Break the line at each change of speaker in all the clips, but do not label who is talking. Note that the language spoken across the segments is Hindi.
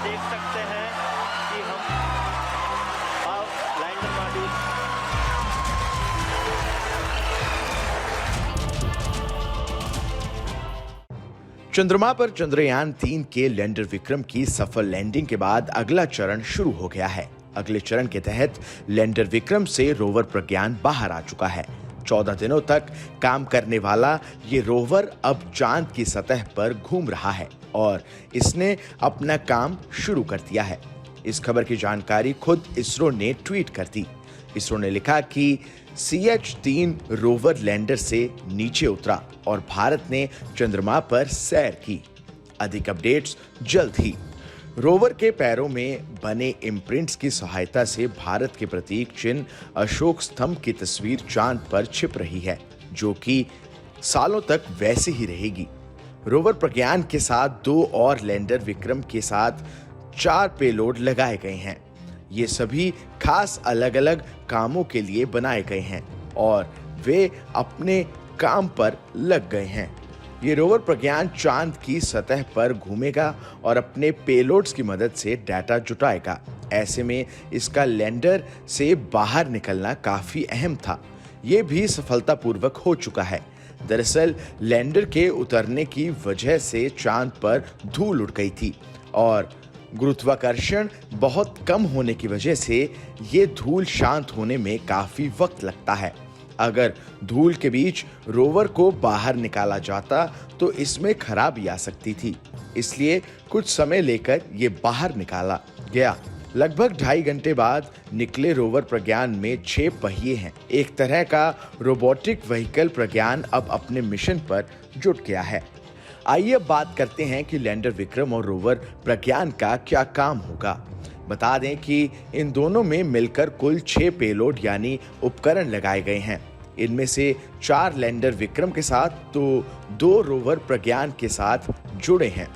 देख सकते हैं कि हम अब लैंडर मॉड्यूल
चंद्रमा पर चंद्रयान-3 के लैंडर विक्रम की सफल लैंडिंग के बाद अगला चरण शुरू हो गया है। अगले चरण के तहत लैंडर विक्रम से रोवर प्रज्ञान बाहर आ चुका है। 14 दिनों तक काम करने वाला ये रोवर अब चांद की सतह पर घूम रहा है और इसने अपना काम शुरू कर दिया है। इस खबर की जानकारी खुद इसरो ने ट्वीट कर दी। इसरो ने लिखा कि CH-3 रोवर लैंडर से नीचे उतरा और भारत ने चंद्रमा पर सैर की। अधिक अपडेट्स जल्द ही। रोवर के पैरों में बने इम्प्रिंट्स की सहायता से भारत के प्रतीक चिन्ह अशोक स्तंभ की तस्वीर चांद पर छिप रही है, जो कि सालों तक वैसे ही रहेगी। रोवर प्रज्ञान के साथ 2 और लैंडर विक्रम के साथ 4 पेलोड लगाए गए हैं। ये सभी खास अलग-अलग कामों के लिए बनाए गए हैं और वे अपने काम पर लग गए हैं। ये रोवर प्रज्ञान चांद की सतह पर घूमेगा और अपने पेलोड्स की मदद से डाटा जुटाएगा। ऐसे में इसका लैंडर से बाहर निकलना काफी अहम था। ये भी सफलतापूर्वक हो चुका है। दरअसल लैंडर के उतरने की वजह से चांद पर धूल उड़ गई थी और गुरुत्वाकर्षण बहुत कम होने की वजह से ये धूल शांत होने में काफी वक्त लगता है। अगर धूल के बीच रोवर को बाहर निकाला जाता तो इसमें खराबी आ सकती थी, इसलिए कुछ समय लेकर ये बाहर निकाला गया। लगभग 2.5 घंटे बाद निकले रोवर प्रज्ञान में 6 पहिए हैं। एक तरह का रोबोटिक व्हीकल प्रज्ञान अब अपने मिशन पर जुट गया है। आइए अब बात करते हैं कि लैंडर विक्रम और रोवर प्रज्ञान का क्या काम होगा। बता दें कि इन दोनों में मिलकर कुल 6 पेलोड यानी उपकरण लगाए गए हैं। इनमें से 4 लैंडर विक्रम के साथ तो 2 रोवर प्रज्ञान के साथ जुड़े हैं।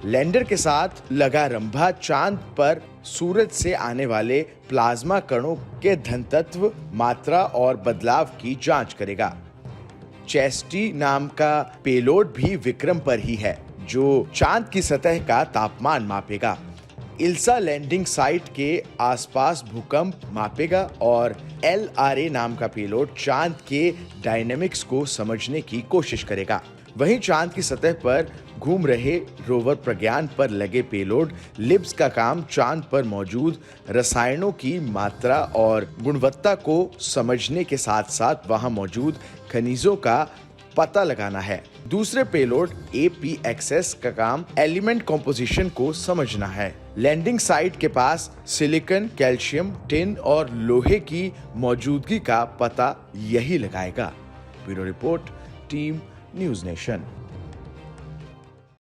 लैंडर के साथ लगा रंभा चांद पर सूरज से आने वाले प्लाज्मा कणों के धनतत्व, मात्रा और बदलाव की जांच करेगा। चेस्टी नाम का पेलोड भी विक्रम पर ही है, जो चांद की सतह का तापमान मापेगा। इल्सा लैंडिंग साइट के आसपास भूकंप मापेगा और LRA नाम का पेलोड चांद के डायनेमिक्स को समझने की कोशिश करेगा। वहीं चांद की सतह पर घूम रहे रोवर प्रज्ञान पर लगे पेलोड लिब्स का काम चांद पर मौजूद रसायनों की मात्रा और गुणवत्ता को समझने के साथ साथ वहां मौजूद खनिजों का पता लगाना है। दूसरे पेलोड APXS का काम एलिमेंट कॉम्पोजिशन को समझना है। लैंडिंग साइट के पास सिलिकॉन, कैल्शियम, टिन और लोहे की मौजूदगी का पता यही लगाएगा। Bureau report, team news nation.